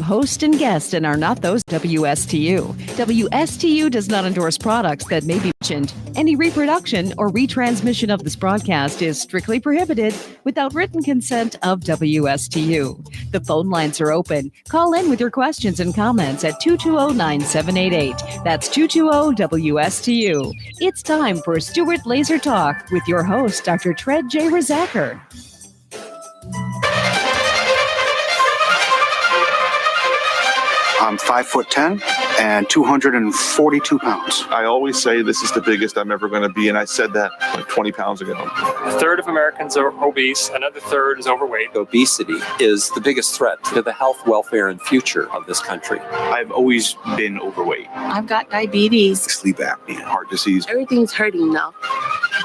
Host and guest and are not those WSTU. WSTU does not endorse products that may be mentioned. Any reproduction or retransmission of this broadcast is strictly prohibited without written consent of WSTU. The phone lines are open. Call in with your questions and comments at 220-9788. That's 220-WSTU. It's time for Stewart Laser Talk with your host, Dr. Tred J. Rizacker. I'm 5'10" and 242 pounds. I always say this is the biggest I'm ever going to be, and I said that like 20 pounds ago. A third of Americans are obese, another third is overweight. Obesity is the biggest threat to the health, welfare, and future of this country. I've always been overweight. I've got diabetes. Sleep apnea, Heart disease. Everything's hurting now.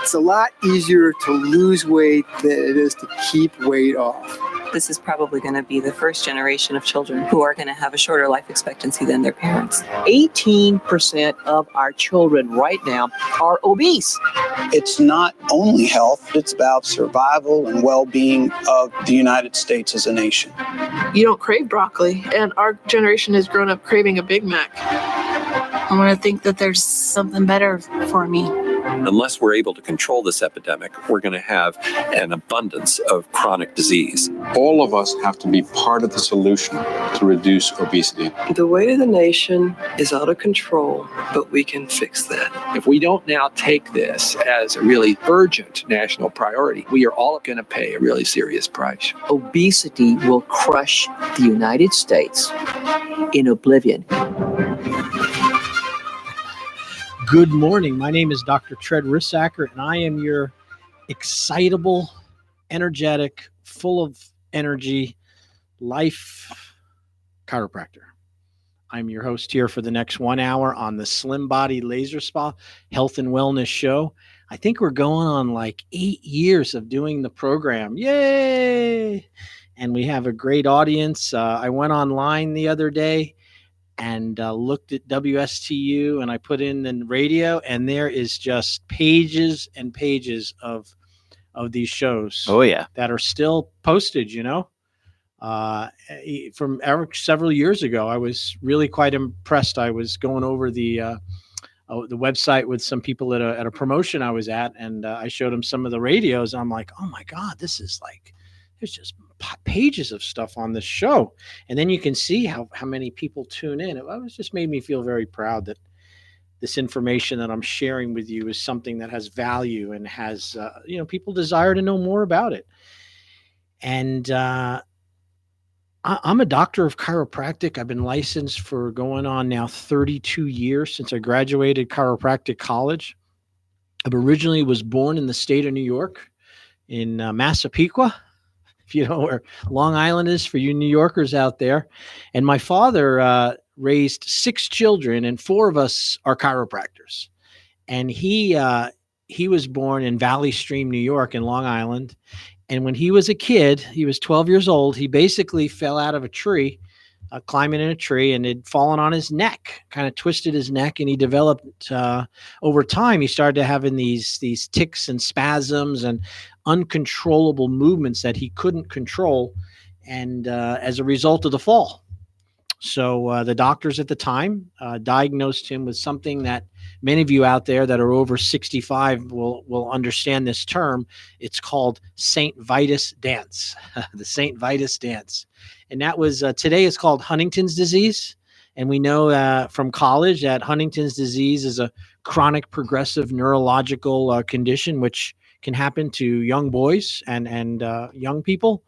It's a lot easier to lose weight than it is to keep weight off. This is probably going to be the first generation of children who are going to have a shorter life expectancy than their parents. 18% of our children right now are obese. It's not only health, it's about survival and well-being of the United States as a nation. You don't crave broccoli, and our generation has grown up craving a Big Mac. I want to think that there's something better for me. Unless we're able to control this epidemic, we're going to have an abundance of chronic disease. All of us have to be part of the solution to reduce obesity. The weight of the nation is out of control, but we can fix that. If we don't now take this as a really urgent national priority, we are all going to pay a really serious price. Obesity will crush the United States in oblivion. Good morning. My name is Dr. Tred Rizacker, and I am your excitable, energetic, full of energy life chiropractor. I'm your host here for the next 1 hour on the Slim Body Laser Spa Health and Wellness Show. I think we're going on like 8 years of doing the program. Yay! And we have a great audience. I went online the other day and looked at WSTU, and I put in the radio, and there is just pages and pages of these shows. Oh yeah, that are still posted. From several years ago, I was really quite impressed. I was going over the website with some people at a promotion I was at, and I showed them some of the radios. I'm like, oh my God, this is like, there's just pages of stuff on this show. And then you can see how many people tune in. It just made me feel very proud that this information that I'm sharing with you is something that has value and has, people desire to know more about it. And I'm a doctor of chiropractic. I've been licensed for going on now 32 years since I graduated chiropractic college. I originally was born in the state of New York in Massapequa, if you know where Long Island is for you New Yorkers out there. And my father raised 6 children, and 4 of us are chiropractors. And he was born in Valley Stream, New York, in Long Island. And when he was a kid, he was 12 years old, he basically fell out of a tree, climbing in a tree, and had fallen on his neck, kind of twisted his neck. And he developed, over time, he started having these tics and spasms and uncontrollable movements that he couldn't control, and as a result of the fall. So the doctors at the time diagnosed him with something that many of you out there that are over 65 will understand this term. It's called St. Vitus dance, the St. Vitus dance. And that was, today it's called Huntington's disease. And we know from college that Huntington's disease is a chronic progressive neurological condition, which can happen to young boys and young people.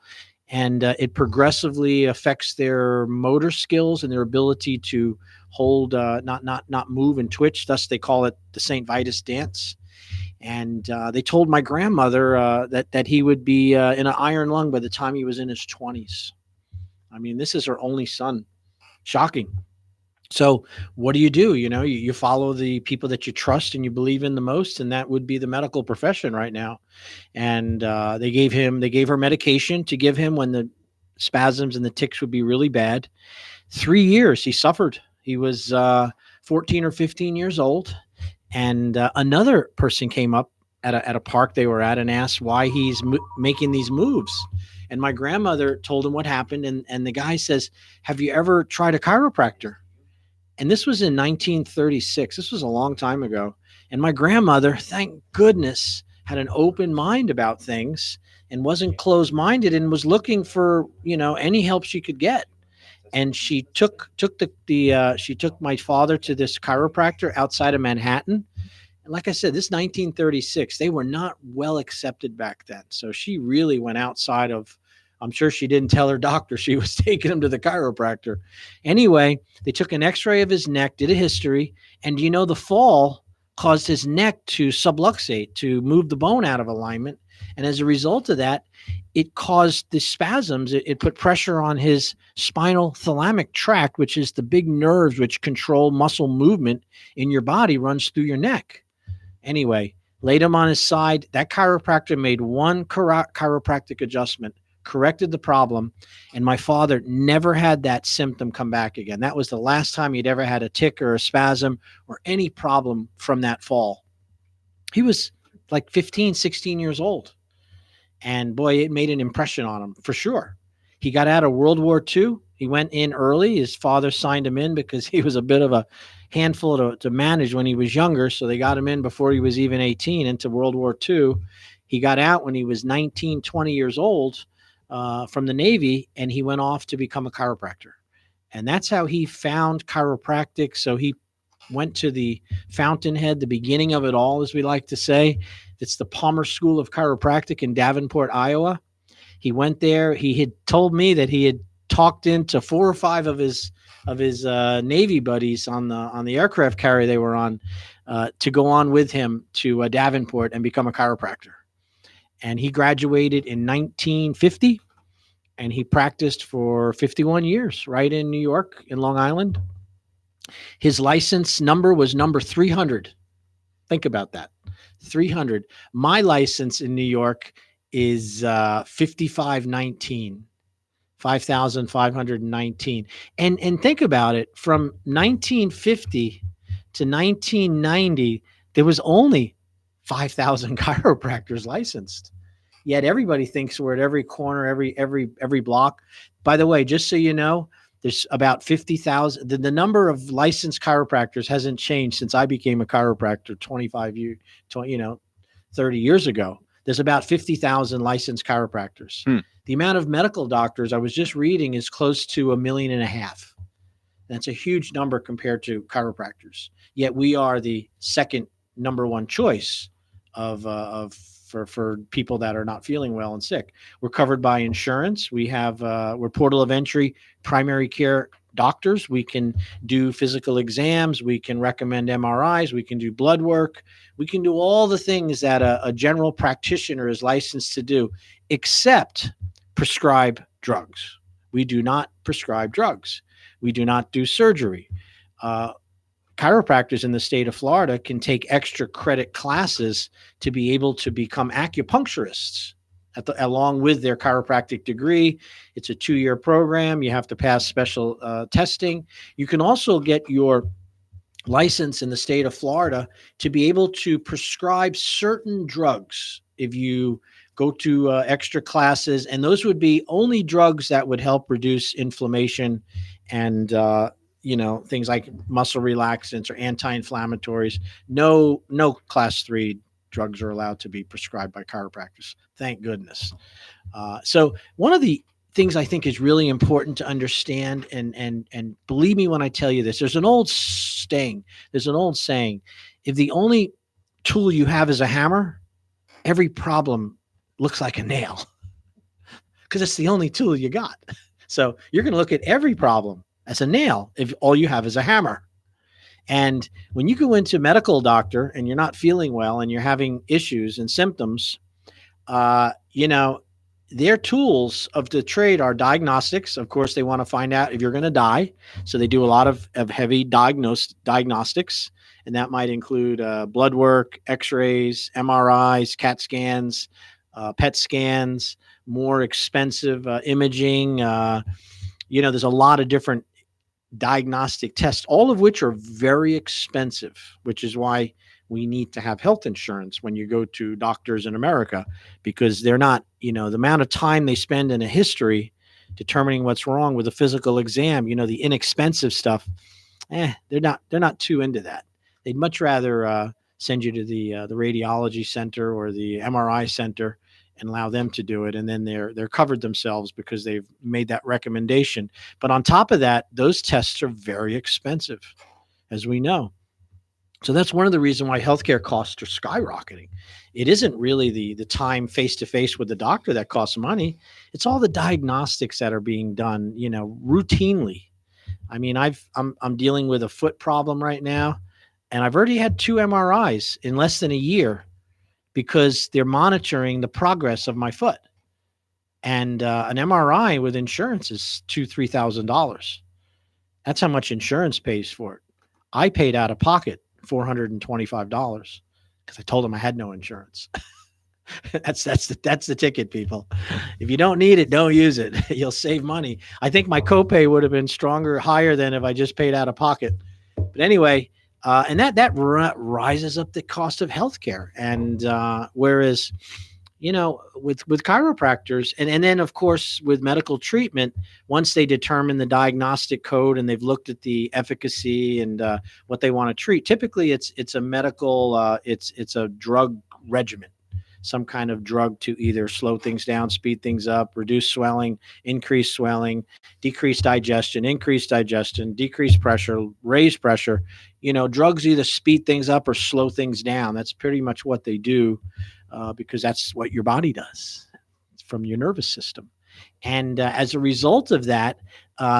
And it progressively affects their motor skills and their ability to hold, not move and twitch. Thus, they call it the St. Vitus dance. And they told my grandmother that he would be in an iron lung by the time he was in his 20s. I mean, this is her only son. Shocking. So what do? You follow the people that you trust and you believe in the most, and that would be the medical profession right now. And they gave her medication to give him when the spasms and the tics would be really bad. 3 years he suffered. He was 14 or 15 years old, and another person came up at a park they were at and asked why he's making these moves. And my grandmother told him what happened. And the guy says, have you ever tried a chiropractor? And this was in 1936. This was a long time ago. And my grandmother, thank goodness, had an open mind about things and wasn't closed-minded and was looking for, any help she could get. And she took my father to this chiropractor outside of Manhattan. And like I said, this 1936, they were not well accepted back then. So she really went outside of, I'm sure she didn't tell her doctor she was taking him to the chiropractor. Anyway, they took an x-ray of his neck, did a history, and the fall caused his neck to subluxate, to move the bone out of alignment. And as a result of that, it caused the spasms. It put pressure on his spinal thalamic tract, which is the big nerves which control muscle movement in your body, runs through your neck. Anyway, laid him on his side. That chiropractor made one chiropractic adjustment, corrected the problem, and my father never had that symptom come back again. That was the last time he'd ever had a tic or a spasm or any problem from that fall. He was like 15, 16 years old. And boy, it made an impression on him for sure. He got out of World War II. He went in early. His father signed him in because he was a bit of a handful to manage when he was younger. So they got him in before he was even 18 into World War II. He got out when he was 19, 20 years old from the Navy, and he went off to become a chiropractor. And that's how he found chiropractic. So he went to the fountainhead, the beginning of it all, as we like to say. It's the Palmer School of Chiropractic in Davenport, Iowa. He went there. He had told me that he had talked into 4 or 5 of his Navy buddies on the aircraft carrier they were on to go on with him to Davenport and become a chiropractor. And he graduated in 1950, and he practiced for 51 years right in New York, in Long Island. His license number was number 300. Think about that. 300. My license in New York is 5519, 5,519. And think about it, from 1950 to 1990, there was only 5,000 chiropractors licensed. Yet everybody thinks we're at every corner, every block. By the way, just so you know, there's about 50,000. The number of licensed chiropractors hasn't changed since I became a chiropractor 30 years ago. There's about 50,000 licensed chiropractors. The amount of medical doctors I was just reading is close to 1.5 million. That's a huge number compared to chiropractors. Yet we are the second number one choice for people that are not feeling well and sick. We're covered by insurance. We have we're portal of entry primary care doctors. We can do physical exams. We can recommend MRIs. We can do blood work. We can do all the things that a general practitioner is licensed to do, except prescribe drugs. We do not prescribe drugs. We do not do surgery. Chiropractors in the state of Florida can take extra credit classes to be able to become acupuncturists along with their chiropractic degree. It's a 2-year program. You have to pass special testing. You can also get your license in the state of Florida to be able to prescribe certain drugs if you go to extra classes. And those would be only drugs that would help reduce inflammation and things like muscle relaxants or anti-inflammatories. No class 3 drugs are allowed to be prescribed by chiropractors. Thank goodness. So one of the things I think is really important to understand, and believe me when I tell you this, there's an old saying, if the only tool you have is a hammer, every problem looks like a nail because it's the only tool you got. So you're going to look at every problem as a nail if all you have is a hammer. And when you go into a medical doctor and you're not feeling well and you're having issues and symptoms, their tools of the trade are diagnostics. Of course, they want to find out if you're going to die. So they do a lot of heavy diagnostics, and that might include blood work, x-rays, MRIs, CAT scans, PET scans, more expensive imaging. There's a lot of different diagnostic tests, all of which are very expensive, which is why we need to have health insurance when you go to doctors in America, because they're not, the amount of time they spend in a history determining what's wrong with a physical exam, the inexpensive stuff, they're not too into that. They'd much rather send you to the radiology center or the MRI center and allow them to do it, and then they're covered themselves because they've made that recommendation. But on top of that, those tests are very expensive, as we know. So that's one of the reasons why healthcare costs are skyrocketing. It isn't really the time face-to-face with the doctor that costs money. It's all the diagnostics that are being done, routinely. I mean, I'm dealing with a foot problem right now, and I've already had 2 MRIs in less than a year because they're monitoring the progress of my foot. And an MRI with insurance is $2,000-$3,000. That's how much insurance pays for it. I paid out of pocket $425 because I told them I had no insurance. That's the ticket, people. If you don't need it, don't use it. You'll save money. I think my copay would have been higher than if I just paid out of pocket. But anyway, and that rises up the cost of healthcare. And whereas, with chiropractors and then of course with medical treatment, once they determine the diagnostic code and they've looked at the efficacy and what they want to treat, typically it's a medical, it's a drug regimen, some kind of drug to either slow things down, speed things up, reduce swelling, increase swelling, decrease digestion, increase digestion, decrease pressure, raise pressure. Drugs either speed things up or slow things down. That's pretty much what they do, because that's what your body does from your nervous system. And as a result of that,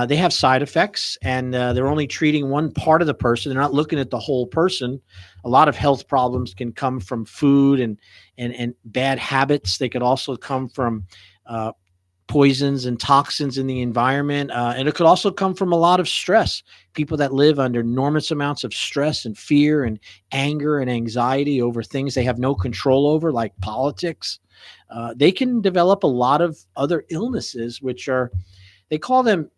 they have side effects, and they're only treating one part of the person. They're not looking at the whole person. A lot of health problems can come from food and bad habits. They could also come from poisons and toxins in the environment. And it could also come from a lot of stress. People that live under enormous amounts of stress and fear and anger and anxiety over things they have no control over, like politics, they can develop a lot of other illnesses, which they call them,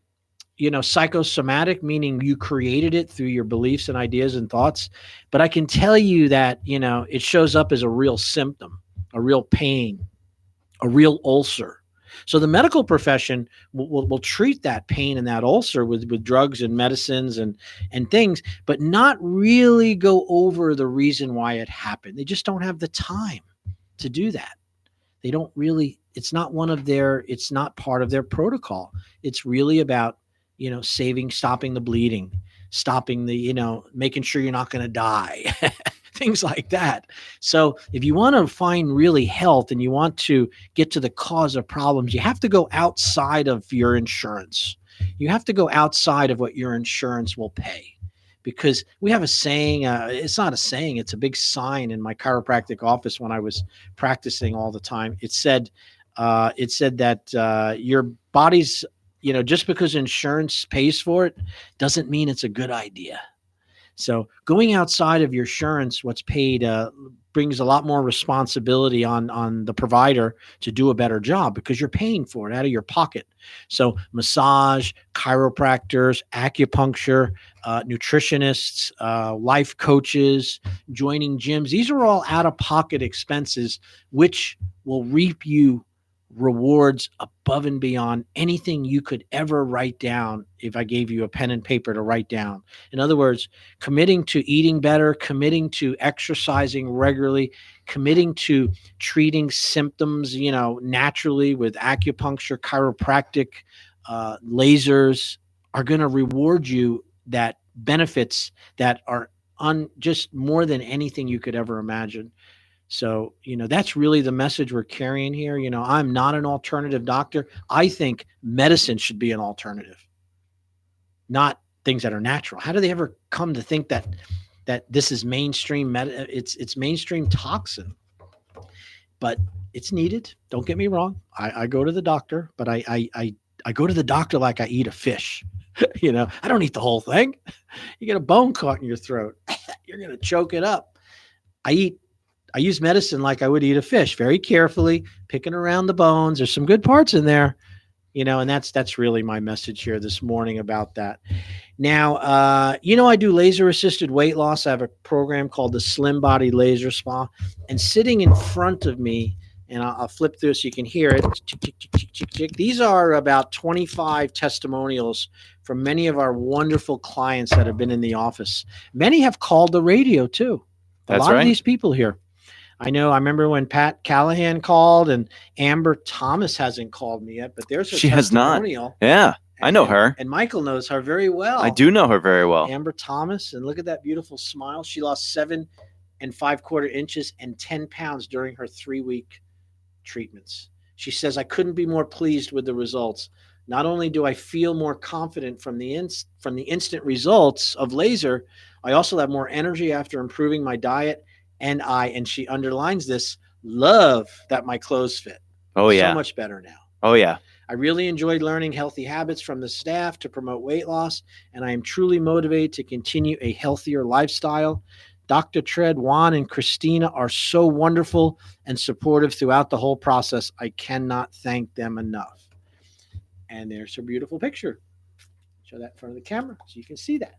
psychosomatic, meaning you created it through your beliefs and ideas and thoughts. But I can tell you that, it shows up as a real symptom, a real pain, a real ulcer. So the medical profession will treat that pain and that ulcer with drugs and medicines and things, but not really go over the reason why it happened. They just don't have the time to do that. They don't really, it's not part of their protocol. It's really about, stopping the bleeding, stopping the, making sure you're not going to die, things like that. So if you want to find really health and you want to get to the cause of problems, you have to go outside of your insurance. You have to go outside of what your insurance will pay. Because we have a saying, it's not a saying, it's a big sign in my chiropractic office when I was practicing all the time. It said that your body's, just because insurance pays for it doesn't mean it's a good idea. So going outside of your insurance, what's paid, brings a lot more responsibility on the provider to do a better job because you're paying for it out of your pocket. So massage, chiropractors, acupuncture, nutritionists, life coaches, joining gyms, these are all out-of-pocket expenses, which will reap you rewards above and beyond anything you could ever write down if I gave you a pen and paper to write down. In other words, committing to eating better, committing to exercising regularly, committing to treating symptoms, naturally with acupuncture, chiropractic, lasers are going to reward you that benefits that are just more than anything you could ever imagine. So, that's really the message we're carrying here. I'm not an alternative doctor. I think medicine should be an alternative, not things that are natural. How do they ever come to think that this is mainstream? It's mainstream toxin, but it's needed. Don't get me wrong. I go to the doctor, but I go to the doctor like I eat a fish. I don't eat the whole thing. You get a bone caught in your throat, you're going to choke it up. I use medicine like I would eat a fish, very carefully, picking around the bones. There's some good parts in there, and that's really my message here this morning about that. Now, I do laser assisted weight loss. I have a program called the Slim Body Laser Spa, and sitting in front of me, and I'll flip through so you can hear it. Tick, tick, tick, tick, tick, tick. These are about 25 testimonials from many of our wonderful clients that have been in the office. Many have called the radio too. A lot of these people here. I remember when Pat Callahan called, and Amber Thomas hasn't called me yet, but there's her She has not. testimonial. Yeah, I know her. And Michael knows her very well. I do know her very well. Amber Thomas, and look at that beautiful smile. She lost 7 5/4 inches and 10 pounds during her 3-week treatments. She says, I couldn't be more pleased with the results. Not only do I feel more confident from the instant results of laser, I also have more energy after improving my diet, and she underlines this, love that my clothes fit. Oh, yeah. So much better now. Oh, yeah. I really enjoyed learning healthy habits from the staff to promote weight loss, and I am truly motivated to continue a healthier lifestyle. Dr. Tread, Juan, and Christina are so wonderful and supportive throughout the whole process. I cannot thank them enough. And there's her beautiful picture. Show that in front of the camera so you can see that.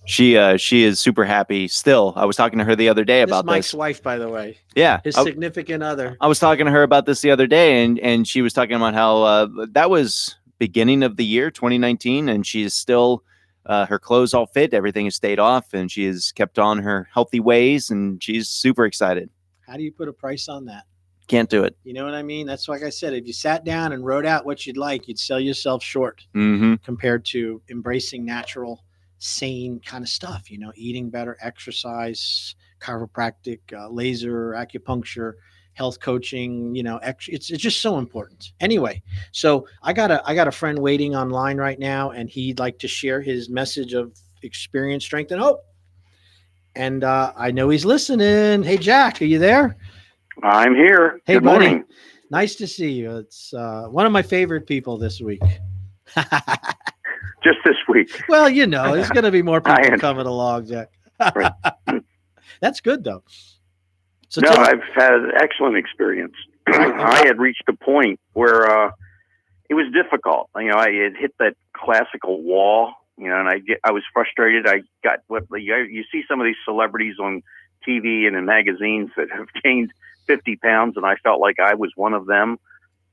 She is super happy still. I was talking to her the other day about Mike's this. wife, by the way. Yeah. His significant other. I was talking to her about this the other day, and she was talking about how that was beginning of the year 2019, and she is still her clothes all fit, everything has stayed off, and she has kept on her healthy ways, and she's super excited. How do you put a price on that? Can't do it. You know what I mean? That's like I said, if you sat down and wrote out what you'd like, you'd sell yourself short compared to embracing natural, sane kind of stuff, eating better, exercise, chiropractic, laser, acupuncture, health coaching, it's just so important. Anyway, so I got a friend waiting online right now, and he'd like to share his message of experience, strength, and hope. And I know he's listening. Hey, Jack, are you there? I'm here. Hey, Good buddy. morning. Nice to see you. It's one of my favorite people this week. Just this week. Well, there's going to be more people coming along, Jack. That's good, though. So no, I've had an excellent experience. I had reached a point where it was difficult. I had hit that classical wall, and I was frustrated. I got you see some of these celebrities on TV and in magazines that have gained 50 pounds, and I felt like I was one of them.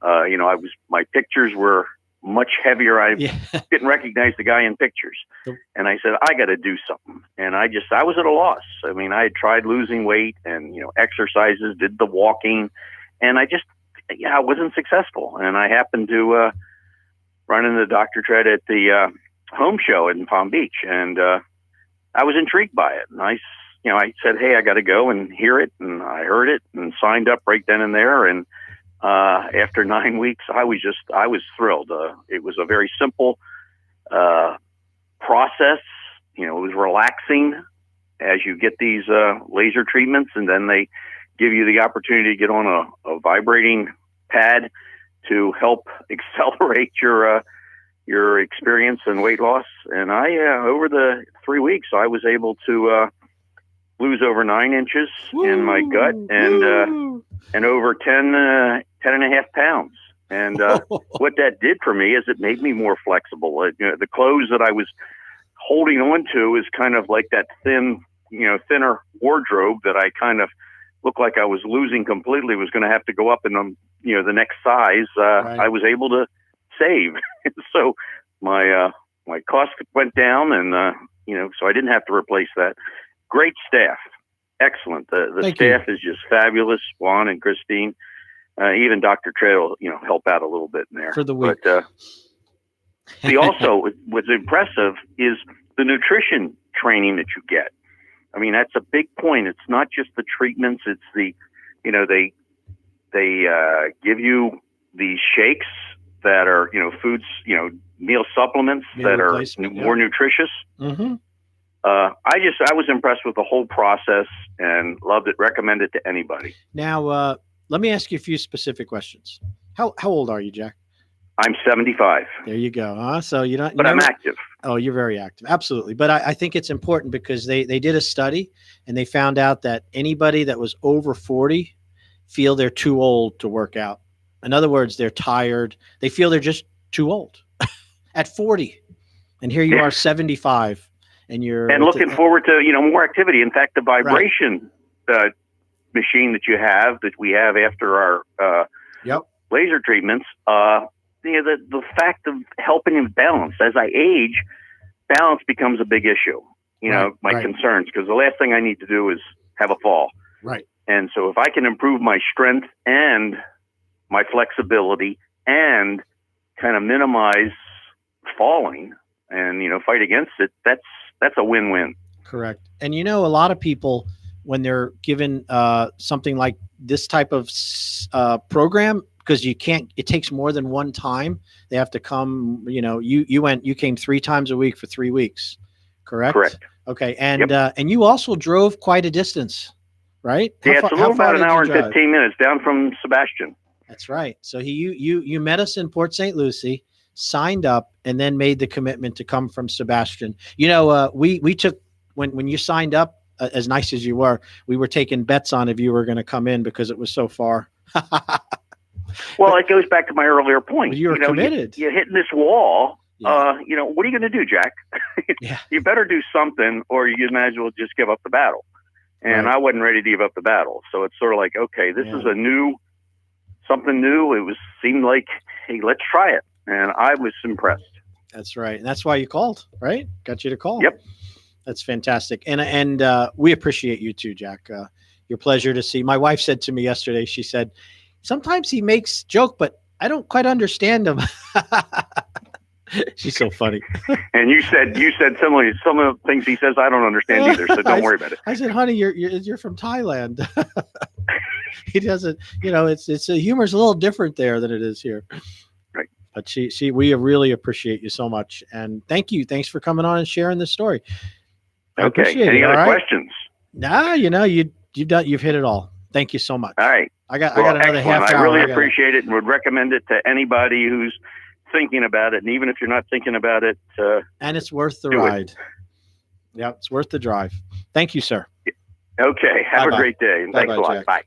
My pictures were much heavier. I didn't recognize the guy in pictures. And I said, I got to do something. And I was at a loss. I mean, I had tried losing weight and, exercises, did the walking, and I wasn't successful. And I happened to run into Dr. Tread at the home show in Palm Beach. And I was intrigued by it. And I said, hey, I got to go and hear it. And I heard it and signed up right then and there. And after 9 weeks, I was thrilled. It was a very simple process. It was relaxing as you get these laser treatments, and then they give you the opportunity to get on a vibrating pad to help accelerate your experience in weight loss. And over the 3 weeks, I was able to lose over 9 inches in my gut and over 10 and a half pounds. And what that did for me is it made me more flexible. The clothes that I was holding on to is kind of like that thinner wardrobe that I kind of looked like I was losing completely, was going to have to go up in the next size. I was able to save. So my cost went down, and so I didn't have to replace that. Great staff. Excellent. The staff is just fabulous. Juan and Christine, even Dr. Tread will, help out a little bit in there. For the week. But what's impressive is the nutrition training that you get. I mean, that's a big point. It's not just the treatments. It's the, they give you these shakes that are, foods, meal supplements that are more nutritious. Mm-hmm. I was impressed with the whole process and loved it. Recommend it to anybody. Now, let me ask you a few specific questions. How old are you, Jack? I'm 75. There you go. So you don't. But I'm active. Oh, you're very active. Absolutely. But I think it's important because they did a study and they found out that anybody that was over 40 feel they're too old to work out. In other words, they're tired. They feel they're just too old at 40. And here you are, 75, and you're looking forward to more activity. In fact, the vibration machine that we have after our laser treatments, the fact of helping him balance. As I age, balance becomes a big issue. My concerns, because the last thing I need to do is have a fall. Right. And so if I can improve my strength and my flexibility and kind of minimize falling and fight against it, that's a win-win. Correct. And a lot of people, when they're given something like this type of program, because it takes more than one time. They have to come. You came 3 times a week for 3 weeks, correct? Correct. Okay, and and you also drove quite a distance, right? It's a little about an hour and 15 minutes down from Sebastian. That's right. So you met us in Port St. Lucie, signed up, and then made the commitment to come from Sebastian. We took when you signed up, as nice as you were, we were taking bets on if you were going to come in because it was so far. Well, it goes back to my earlier point. You're committed. You're hitting this wall. Yeah. What are you going to do, Jack? You better do something, or you might as well just give up the battle. And I wasn't ready to give up the battle. So it's sort of like, okay, this is something new. It seemed like, hey, let's try it. And I was impressed. That's right. And that's why you called, right? Got you to call. Yep. That's fantastic. And we appreciate you too, Jack. Your pleasure to see. My wife said to me yesterday, she said, sometimes he makes joke, but I don't quite understand him. She's so funny. And you said similarly, some of the things he says I don't understand either, so don't worry about it. I said, honey, you're from Thailand. He doesn't, it's humor's a little different there than it is here. Right. But we really appreciate you so much, and thank you. Thanks for coming on and sharing this story. Okay. Any other questions? Nah, you've hit it all. Thank you so much. All right. I got another half hour. I really appreciate it and would recommend it to anybody who's thinking about it. And even if you're not thinking about it, and it's worth the ride. Yeah, it's worth the drive. Thank you, sir. Okay. Have a great day. And thanks a lot. Jack. Bye.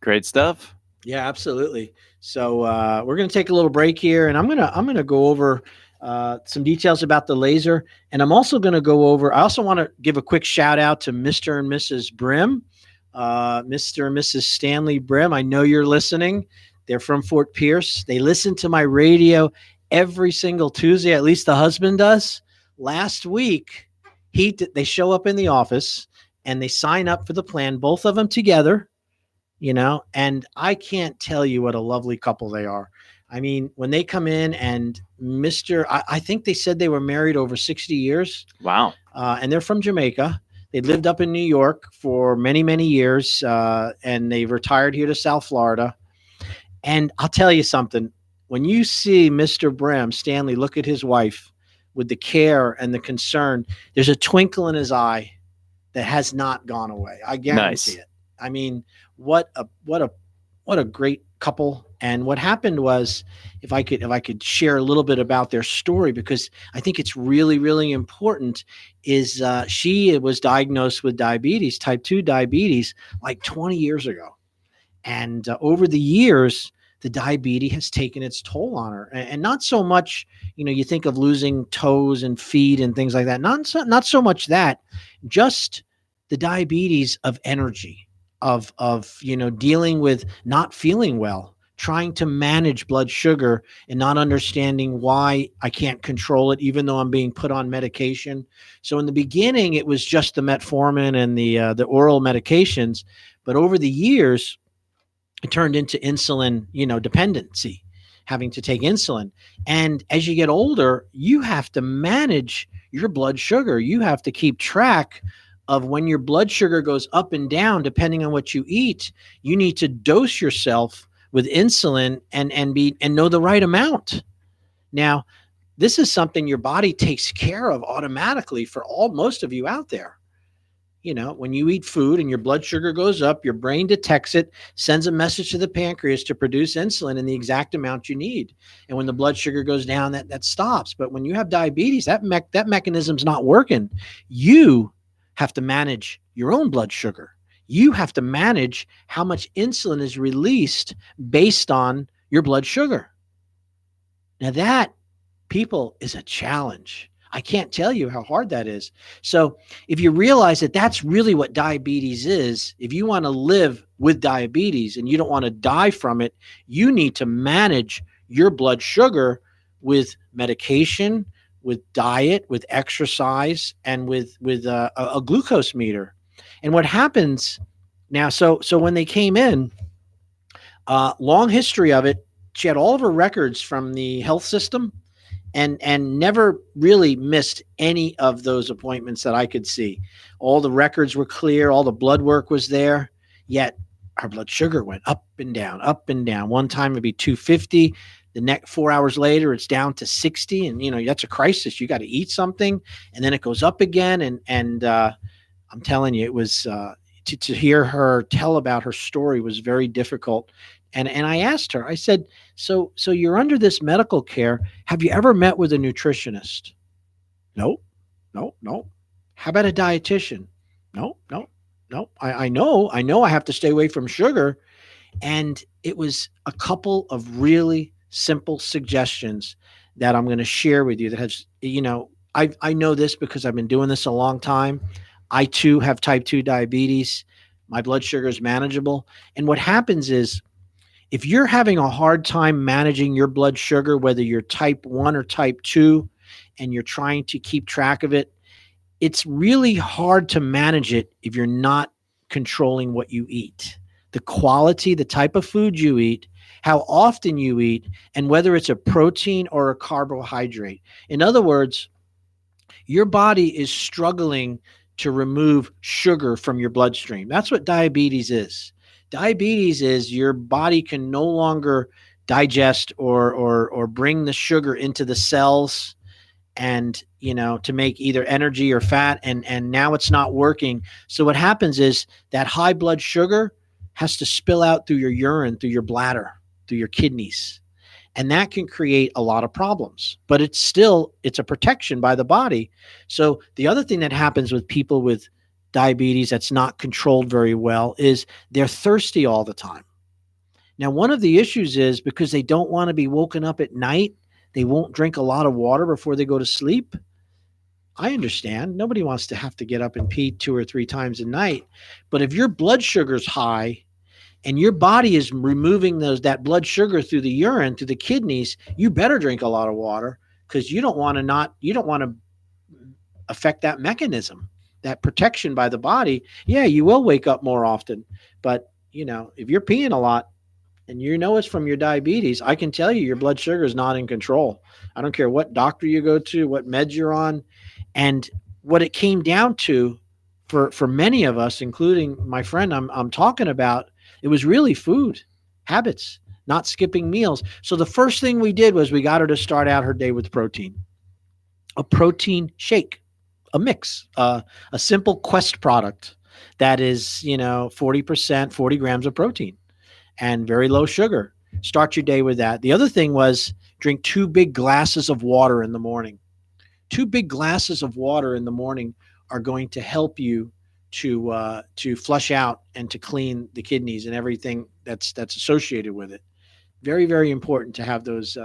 Great stuff. Yeah, absolutely. So we're going to take a little break here, and I'm gonna go over some details about the laser, and I'm also going to go over. I also want to give a quick shout out to Mr. and Mrs. Brim, Mr. and Mrs. Stanley Brim. I know you're listening. They're from Fort Pierce. They listen to my radio every single Tuesday. At least the husband does. Last week, they show up in the office and they sign up for the plan, both of them together. And I can't tell you what a lovely couple they are. I mean, when they come in and I think they said they were married over 60 years. Wow. And they're from Jamaica. They lived up in New York for many, many years. And they retired here to South Florida. And I'll tell you something. When you see Mr. Brim, Stanley, look at his wife with the care and the concern, there's a twinkle in his eye that has not gone away. I guarantee it. I mean, what a great couple. And what happened was, if I could share a little bit about their story, because I think it's really, really important, is she was diagnosed with diabetes, type 2 diabetes, like 20 years ago. And over the years, the diabetes has taken its toll on her, and not so much, you think of losing toes and feet and things like that. Not so much that, just the diabetes of energy, of dealing with not feeling well, trying to manage blood sugar and not understanding why I can't control it, even though I'm being put on medication. So in the beginning, it was just the metformin and the oral medications, but over the years, it turned into insulin, dependency, having to take insulin. And as you get older, you have to manage your blood sugar. You have to keep track of when your blood sugar goes up and down, depending on what you eat. You need to dose yourself with insulin and know the right amount. Now, this is something your body takes care of automatically for most of you out there. When you eat food and your blood sugar goes up, your brain detects it, sends a message to the pancreas to produce insulin in the exact amount you need. And when the blood sugar goes down, that stops. But when you have diabetes, that mechanism's not working. You have to manage your own blood sugar. You have to manage how much insulin is released based on your blood sugar. Now that people is a challenge. I can't tell you how hard that is. So if you realize that that's really what diabetes is, if you want to live with diabetes and you don't want to die from it, you need to manage your blood sugar with medication, with diet, with exercise, and with a glucose meter. And what happens now, so when they came in, long history of it, she had all of her records from the health system and never really missed any of those appointments that I could see. All the records were clear, all the blood work was there, yet her blood sugar went up and down, up and down. One time it'd be 250. The next 4 hours later, it's down to 60. And, you know, that's a crisis. You got to eat something. And then it goes up again. And I'm telling you, it was to hear her tell about her story was very difficult. And I asked her, I said, so you're under this medical care. Have you ever met with a nutritionist? No. How about a dietitian? No. I know I have to stay away from sugar. And it was a couple of really simple suggestions that I'm going to share with you that has, you know, I know this because I've been doing this a long time. I too have type 2 diabetes. My blood sugar is manageable. And what happens is, if you're having a hard time managing your blood sugar, whether you're type 1 or type 2, and you're trying to keep track of it, it's really hard to manage it if you're not controlling what you eat. The quality, the type of food you eat, how often you eat, and whether it's a protein or a carbohydrate. In other words, your body is struggling to remove sugar from your bloodstream. That's what diabetes is. Diabetes is your body can no longer digest or bring the sugar into the cells and, you know, to make either energy or fat. And now it's not working. So what happens is that high blood sugar has to spill out through your urine, through your bladder, through your kidneys. And that can create a lot of problems, but it's a protection by the body. So the other thing that happens with people with diabetes that's not controlled very well is they're thirsty all the time. Now, one of the issues is because they don't want to be woken up at night, they won't drink a lot of water before they go to sleep. I understand. Nobody wants to have to get up and pee 2 or 3 times a night. But if your blood sugar's high and your body is removing that blood sugar through the urine, through the kidneys, you better drink a lot of water because you don't want to affect that mechanism. That protection by the body. Yeah, you will wake up more often, but you know, if you're peeing a lot and you know it's from your diabetes, I can tell you your blood sugar is not in control. I don't care what doctor you go to, what meds you're on. And what it came down to for many of us, including my friend I'm talking about, it was really food habits, not skipping meals. So the first thing we did was we got her to start out her day with protein, a protein shake. A mix, a simple Quest product that is, 40%, 40 grams of protein and very low sugar. Start your day with that. The other thing was drink 2 big glasses of water in the morning. 2 big glasses of water in the morning are going to help you to flush out and to clean the kidneys and everything that's associated with it. Very, very important to have those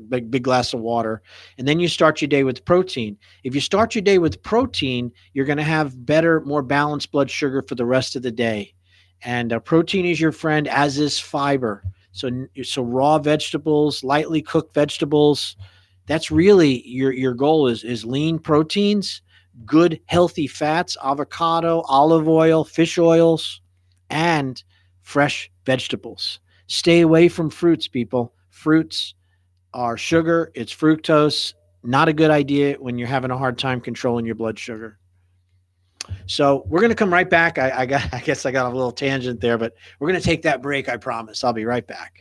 big glass of water. And then you start your day with protein. If you start your day with protein, you're going to have better, more balanced blood sugar for the rest of the day. And protein is your friend, as is fiber. So raw vegetables, lightly cooked vegetables, that's really your goal is lean proteins, good healthy fats, avocado, olive oil, fish oils, and fresh vegetables. Stay away from fruits, people. Fruits are sugar. It's fructose. Not a good idea when you're having a hard time controlling your blood sugar. So we're going to come right back. I guess I got a little tangent there, but we're going to take that break. I promise. I'll be right back.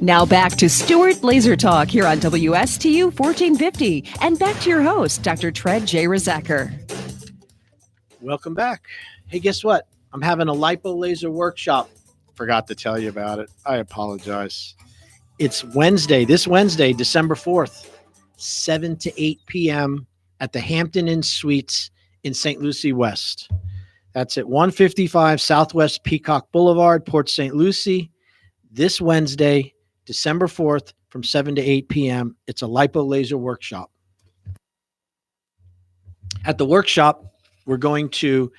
Now back to Stuart Laser Talk here on WSTU 1450. And back to your host, Dr. Tred J. Rizacker. Welcome back. Hey, guess what? I'm having a lipo laser workshop. Forgot to tell you about it. I apologize. It's Wednesday, this Wednesday, December 4th, 7 to 8 p.m. at the Hampton Inn Suites in St. Lucie West. That's at 155 Southwest Peacock Boulevard, Port St. Lucie. This Wednesday, December 4th, from 7 to 8 p.m. It's a lipo laser workshop. At the workshop, we're going to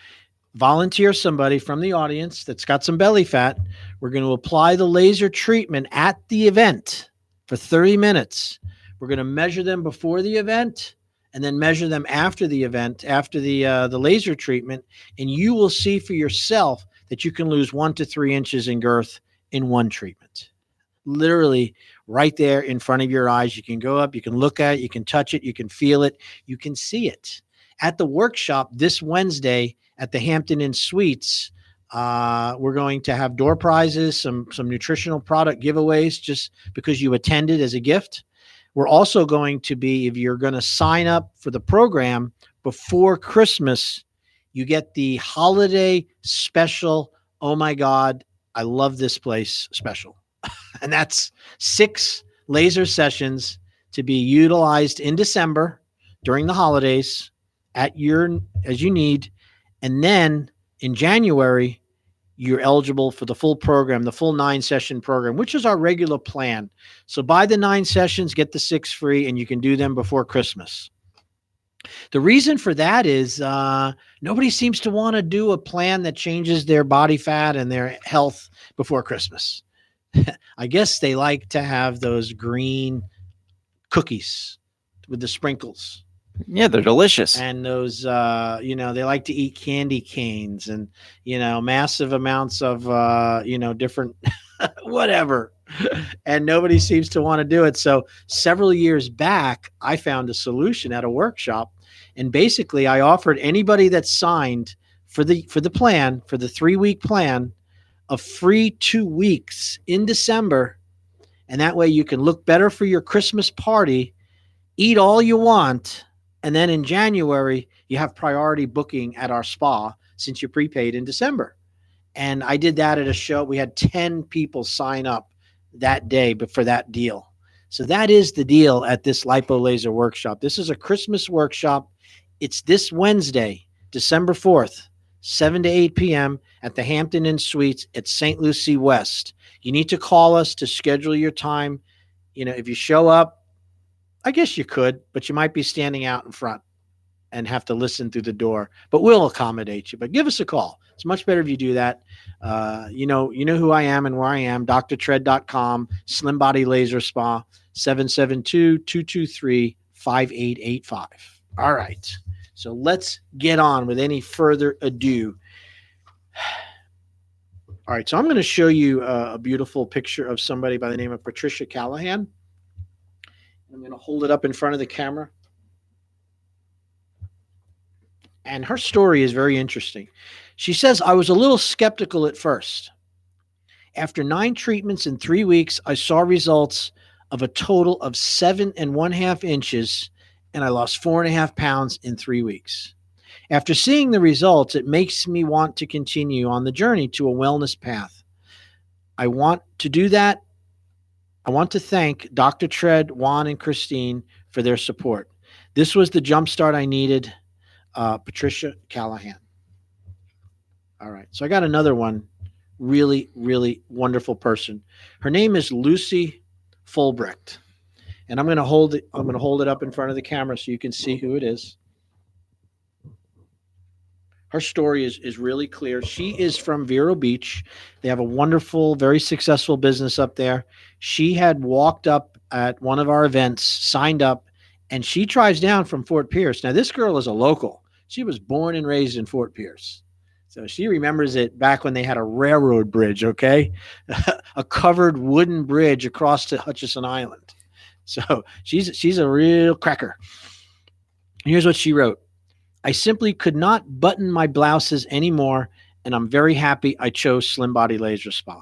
volunteer somebody from the audience that's got some belly fat. We're going to apply the laser treatment at the event for 30 minutes. We're going to measure them before the event and then measure them after the event, after the laser treatment. And you will see for yourself that you can lose 1 to 3 inches in girth in one treatment. Literally right there in front of your eyes. You can go up, you can look at it, you can touch it, you can feel it, you can see it. At the workshop this Wednesday at the Hampton Inn Suites, we're going to have door prizes, some nutritional product giveaways just because you attended as a gift. We're also going to be, if you're going to sign up for the program before Christmas, you get the holiday special, oh my God, I love this place special. And that's 6 laser sessions to be utilized in December during the holidays as you need. And then in January, you're eligible for the full program, the full 9-session program, which is our regular plan. So buy the 9 sessions, get the 6 free, and you can do them before Christmas. The reason for that is nobody seems to want to do a plan that changes their body fat and their health before Christmas. I guess they like to have those green cookies with the sprinkles. Yeah, they're delicious. And those, they like to eat candy canes and, massive amounts of, different whatever. And nobody seems to want to do it. So several years back, I found a solution at a workshop. And basically, I offered anybody that signed for the plan, for the 3-week plan, a free 2 weeks in December. And that way you can look better for your Christmas party, eat all you want. And then in January, you have priority booking at our spa since you prepaid in December. And I did that at a show. We had 10 people sign up that day, but for that deal. So that is the deal at this lipo laser workshop. This is a Christmas workshop. It's this Wednesday, December 4th, 7 to 8 p.m. at the Hampton Inn Suites at St. Lucie West. You need to call us to schedule your time. If you show up, I guess you could, but you might be standing out in front and have to listen through the door. But we'll accommodate you. But give us a call. It's much better if you do that. You know who I am and where I am. drtred.com, Slim Body Laser Spa, 772-223-5885. All right. So let's get on with any further ado. All right. So I'm going to show you a beautiful picture of somebody by the name of Patricia Callahan. I'm going to hold it up in front of the camera. And her story is very interesting. She says, I was a little skeptical at first. After 9 treatments in 3 weeks, I saw results of a total of 7.5 inches, and I lost 4.5 pounds in 3 weeks. After seeing the results, it makes me want to continue on the journey to a wellness path. I want to do that. I want to thank Dr. Tred, Juan, and Christine for their support. This was the jumpstart I needed. Patricia Callahan. All right. So I got another one. Really, really wonderful person. Her name is Lucy Fulbrecht. And I'm going to hold it up in front of the camera so you can see who it is. Her story is really clear. She is from Vero Beach. They have a wonderful, very successful business up there. She had walked up at one of our events, signed up, and she drives down from Fort Pierce. Now, this girl is a local. She was born and raised in Fort Pierce. So she remembers it back when they had a railroad bridge, okay? A covered wooden bridge across to Hutchison Island. So she's a real cracker. Here's what she wrote. I simply could not button my blouses anymore, and I'm very happy I chose Slim Body Laser Spa.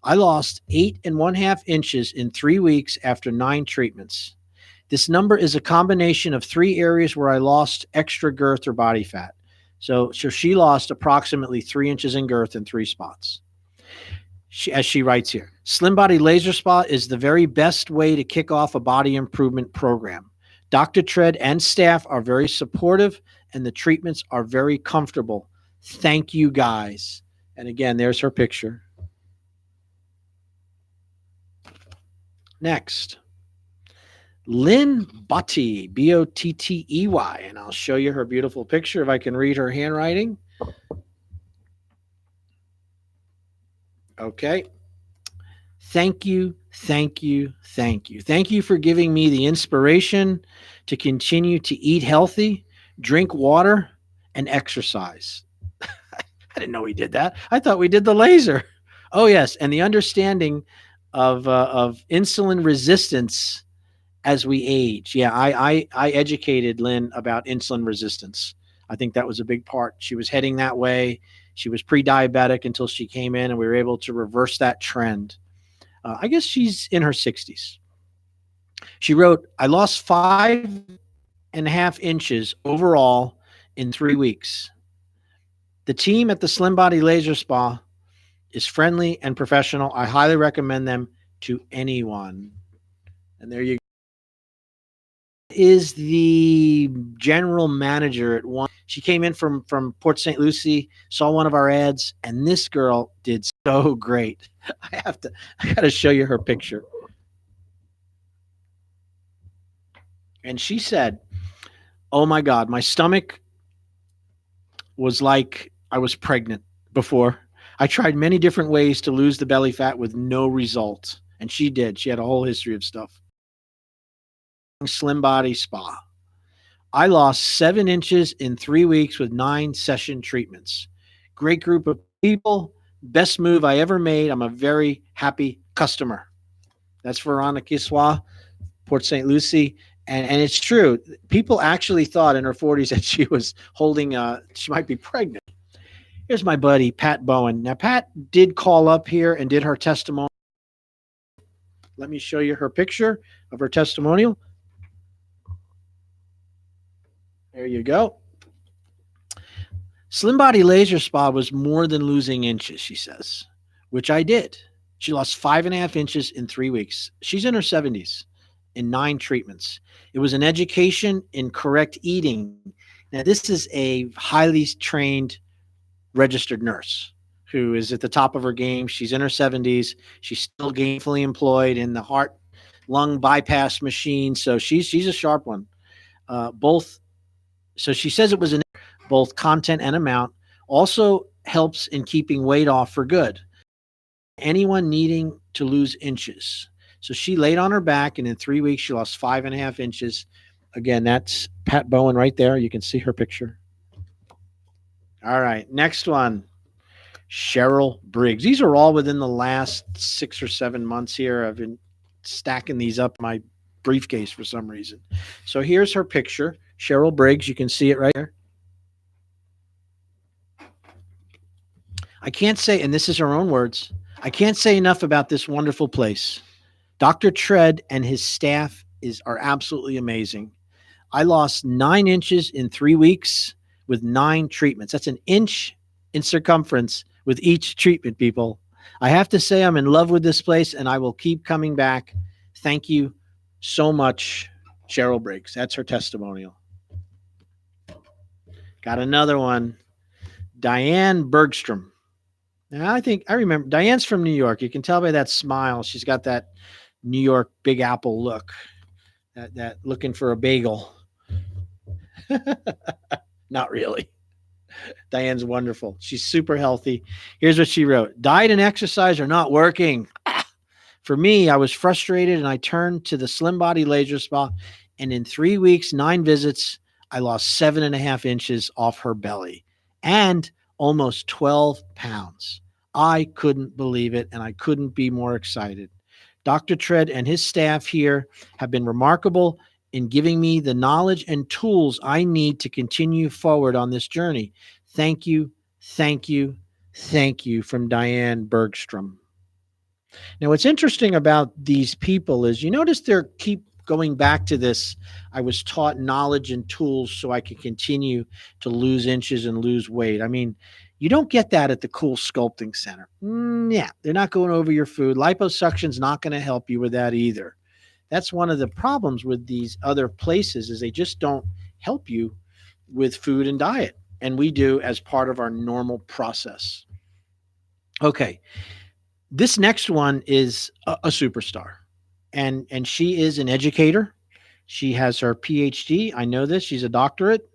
I lost 8.5 inches in 3 weeks after 9 treatments. This number is a combination of 3 areas where I lost extra girth or body fat. So she lost approximately 3 inches in girth in 3 spots. As she writes here, Slim Body Laser Spa is the very best way to kick off a body improvement program. Dr. Tread and staff are very supportive, and the treatments are very comfortable. Thank you, guys. And again, there's her picture. Next, Lynn Bottey, Bottey, and I'll show you her beautiful picture if I can read her handwriting. Okay. Thank you, thank you, thank you. Thank you for giving me the inspiration to continue to eat healthy, drink water, and exercise. I didn't know we did that. I thought we did the laser. Oh, yes, and the understanding of insulin resistance as we age. Yeah, I educated Lynn about insulin resistance. I think that was a big part. She was heading that way. She was pre-diabetic until she came in, and we were able to reverse that trend. I guess she's in her 60s. She wrote, I lost 5.5 inches overall in 3 weeks. The team at the Slim Body Laser Spa is friendly and professional. I highly recommend them to anyone. And there you go. Is the general manager at one. She came in from Port St. Lucie, saw one of our ads, and this girl did so great. I got to show you her picture. And she said, oh my God, my stomach was like I was pregnant before. I tried many different ways to lose the belly fat with no result. And she did. She had a whole history of stuff. Slim Body Spa. I lost 7 inches in 3 weeks with 9 session treatments. Great group of people. Best move I ever made. I'm a very happy customer. That's Veronica Kiswa, Port St. Lucie. And it's true. People actually thought in her 40s that she was holding, she might be pregnant. Here's my buddy, Pat Bowen. Now, Pat did call up here and did her testimonial. Let me show you her picture of her testimonial. There you go. Slim Body Laser Spa was more than losing inches, she says, which I did. She lost 5.5 inches in 3 weeks. She's in her 70s in 9 treatments. It was an education in correct eating. Now, this is a highly trained registered nurse who is at the top of her game. She's in her 70s. She's still gainfully employed in the heart lung bypass machine. So she's a sharp one. So she says it was both content and amount. Also helps in keeping weight off for good. Anyone needing to lose inches. So she laid on her back, and in 3 weeks, she lost 5.5 inches. Again, that's Pat Bowen right there. You can see her picture. All right, next one, Cheryl Briggs. These are all within the last 6 or 7 months here. I've been stacking these up in my briefcase for some reason. So here's her picture. Cheryl Briggs, you can see it right there. I can't say, and this is her own words, I can't say enough about this wonderful place. Dr. Tread and his staff are absolutely amazing. I lost 9 inches in 3 weeks with 9 treatments. That's an inch in circumference with each treatment, people. I have to say I'm in love with this place, and I will keep coming back. Thank you so much, Cheryl Briggs. That's her testimonial. Got another one, Diane Bergstrom. Now, I remember Diane's from New York. You can tell by that smile. She's got that New York Big Apple look, that looking for a bagel. Not really. Diane's wonderful. She's super healthy. Here's what she wrote. Diet and exercise are not working. For me, I was frustrated, and I turned to the Slim Body Laser Spa, and in 3 weeks, 9 visits, I lost 7.5 inches off her belly and almost 12 pounds. I couldn't believe it, and I couldn't be more excited. Dr. Tread and his staff here have been remarkable in giving me the knowledge and tools I need to continue forward on this journey. Thank you, thank you, thank you, from Diane Bergstrom. Now, what's interesting about these people is you notice they're keep going back to this. I was taught knowledge and tools so I could continue to lose inches and lose weight. I mean, you don't get that at the Cool Sculpting Center. Yeah, they're not going over your food. Liposuction's not going to help you with that either. That's one of the problems with these other places is they just don't help you with food and diet. And we do as part of our normal process. Okay. This next one is a superstar, and she is an educator. She has her PhD. I know this. She's a doctorate,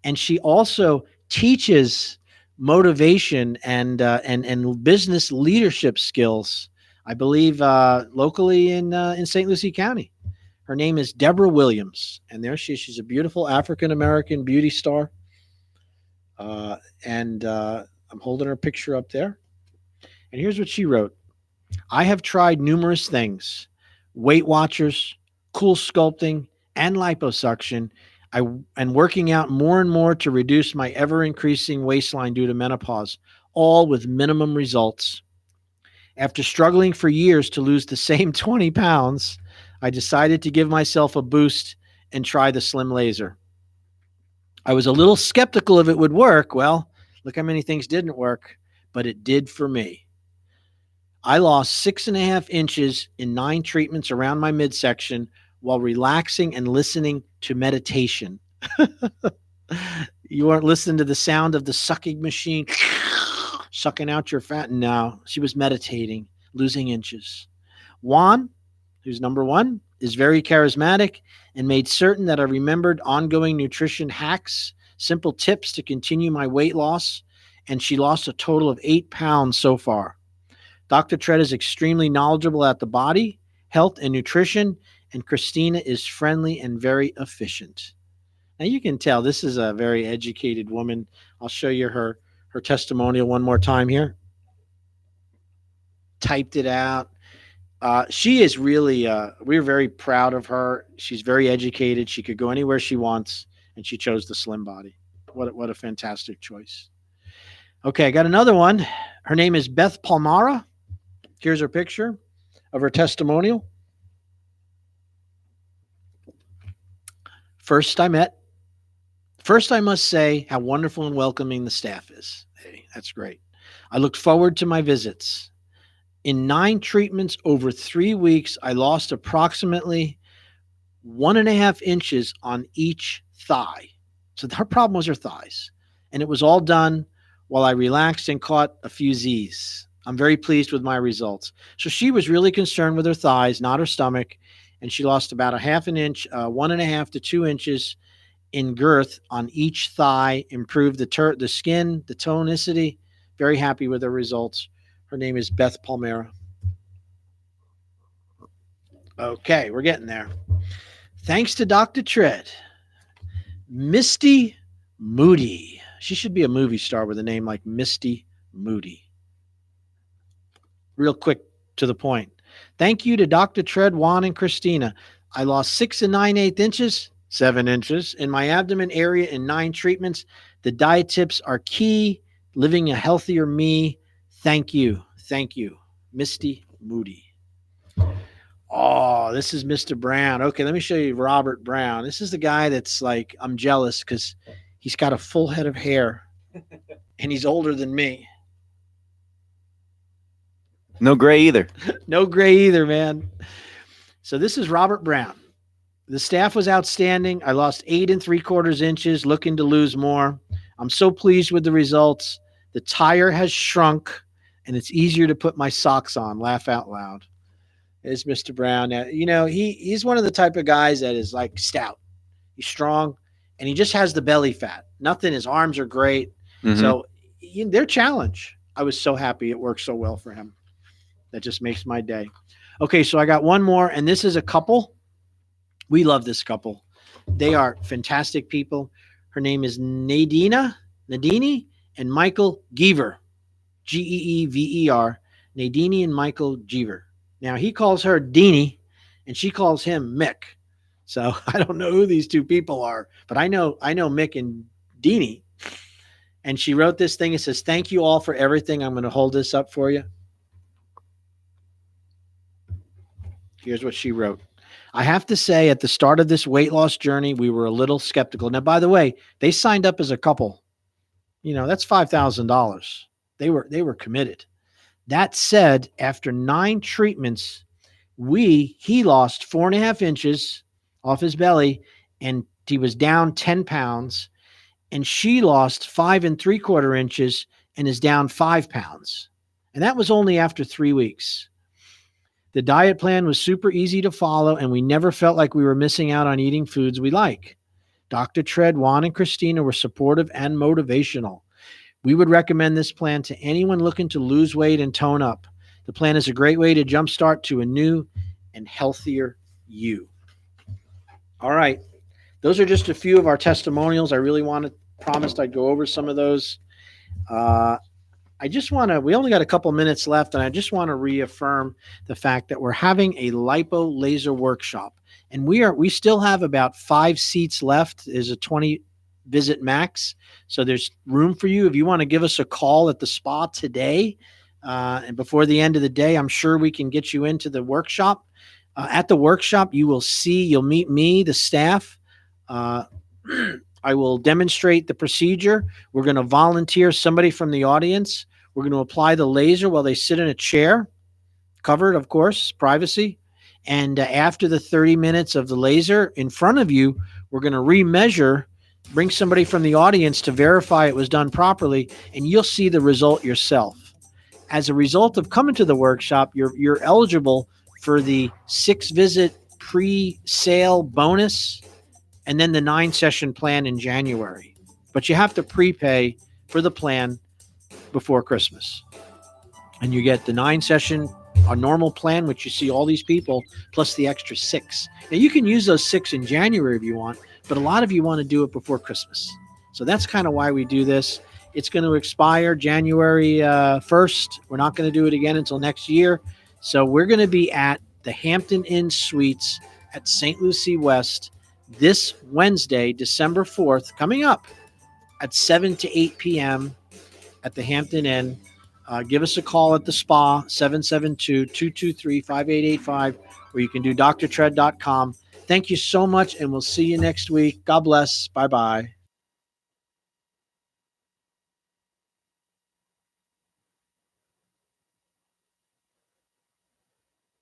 and she also teaches motivation and business leadership skills. I believe locally in St. Lucie County. Her name is Deborah Williams, and there she is. She's a beautiful African American beauty star, and I'm holding her picture up there. And here's what she wrote. I have tried numerous things, Weight Watchers, Cool Sculpting, and liposuction, and working out more and more to reduce my ever-increasing waistline due to menopause, all with minimum results. After struggling for years to lose the same 20 pounds, I decided to give myself a boost and try the Slim Laser. I was a little skeptical if it would work. Well, look how many things didn't work, but it did for me. I lost 6.5 inches in 9 treatments around my midsection while relaxing and listening to meditation. You weren't listening to the sound of the sucking machine sucking out your fat. No, she was meditating, losing inches. Juan, who's number 1, is very charismatic and made certain that I remembered ongoing nutrition hacks, simple tips to continue my weight loss, and she lost a total of 8 pounds so far. Dr. Tread is extremely knowledgeable at the body, health, and nutrition, and Christina is friendly and very efficient. Now you can tell this is a very educated woman. I'll show you her testimonial one more time here. Typed it out. She is really, we're very proud of her. She's very educated. She could go anywhere she wants, and she chose the slim body. What a fantastic choice. Okay, I got another one. Her name is Beth Palmara. Here's her picture of her testimonial. First, I must say how wonderful and welcoming the staff is. Hey, that's great. I looked forward to my visits. In 9 treatments over 3 weeks, I lost approximately 1.5 inches on each thigh. So her problem was her thighs. And it was all done while I relaxed and caught a few Z's. I'm very pleased with my results. So she was really concerned with her thighs, not her stomach. And she lost about 1/2 inch, 1.5 to 2 inches in girth on each thigh, improved the skin, the tonicity. Very happy with her results. Her name is Beth Palmera. Okay, we're getting there. Thanks to Dr. Tread, Misty Moody. She should be a movie star with a name like Misty Moody. Real quick to the point. Thank you to Dr. Tread, Juan, and Christina. I lost 6 9/8 inches, 7 inches in my abdomen area in 9 treatments. The diet tips are key. Living a healthier me. Thank you. Thank you. Misty Moody. Oh, this is Mr. Brown. Okay, let me show you Robert Brown. This is the guy that's like, I'm jealous because he's got a full head of hair and he's older than me. No gray either. No gray either, man. So this is Robert Brown. The staff was outstanding. I lost 8 3/4 inches, looking to lose more. I'm so pleased with the results. The tire has shrunk, and it's easier to put my socks on. Laugh out loud. There's Mr. Brown. Now, you know, he's one of the type of guys that is like stout. He's strong, and he just has the belly fat. Nothing. His arms are great. Mm-hmm. So their challenge. I was so happy it worked so well for him. That just makes my day. Okay, so I got one more, and this is a couple. We love this couple. They are fantastic people. Her name is Nadini and Michael Geever. Geever. Nadini and Michael Geever. Now, he calls her Deanie, and she calls him Mick. So I don't know who these two people are, but I know Mick and Deanie. And she wrote this thing. It says, thank you all for everything. I'm going to hold this up for you. Here's what she wrote. I have to say, at the start of this weight loss journey, we were a little skeptical. Now, by the way, they signed up as a couple. You know, that's $5,000. They were committed. That said, after 9 treatments, he lost 4.5 inches off his belly, and he was down 10 pounds. And she lost 5 3/4 inches and is down 5 pounds. And that was only after 3 weeks. The diet plan was super easy to follow, and we never felt like we were missing out on eating foods we like. Dr. Tread, Juan, and Christina were supportive and motivational. We would recommend this plan to anyone looking to lose weight and tone up. The plan is a great way to jumpstart to a new and healthier you. All right. Those are just a few of our testimonials. I really promised I'd go over some of those. We only got a couple minutes left, and I just want to reaffirm the fact that we're having a lipo laser workshop, and we still have about 5 seats left. There's a 20 visit max. So there's room for you. If you want to give us a call at the spa today, and before the end of the day, I'm sure we can get you into the workshop. At the workshop, you'll meet me, the staff. I will demonstrate the procedure. We're going to volunteer somebody from the audience. We're going to apply the laser while they sit in a chair, covered, of course, privacy. And after the 30 minutes of the laser in front of you, we're going to remeasure, bring somebody from the audience to verify it was done properly, and you'll see the result yourself. As a result of coming to the workshop, you're eligible for the 6-visit pre-sale bonus and then the 9-session plan in January. But you have to prepay for the plan before Christmas. And you get the 9-session, a normal plan, which you see all these people, plus the extra 6. Now, you can use those 6 in January if you want, but a lot of you want to do it before Christmas. So that's kind of why we do this. It's going to expire January 1st. We're not going to do it again until next year. So we're going to be at the Hampton Inn Suites at St. Lucie West this Wednesday, December 4th, coming up at 7 to 8 p.m. at the Hampton Inn. Give us a call at the spa, 772-223-5885, or you can do drtread.com. Thank you so much, and we'll see you next week. God bless. Bye-bye.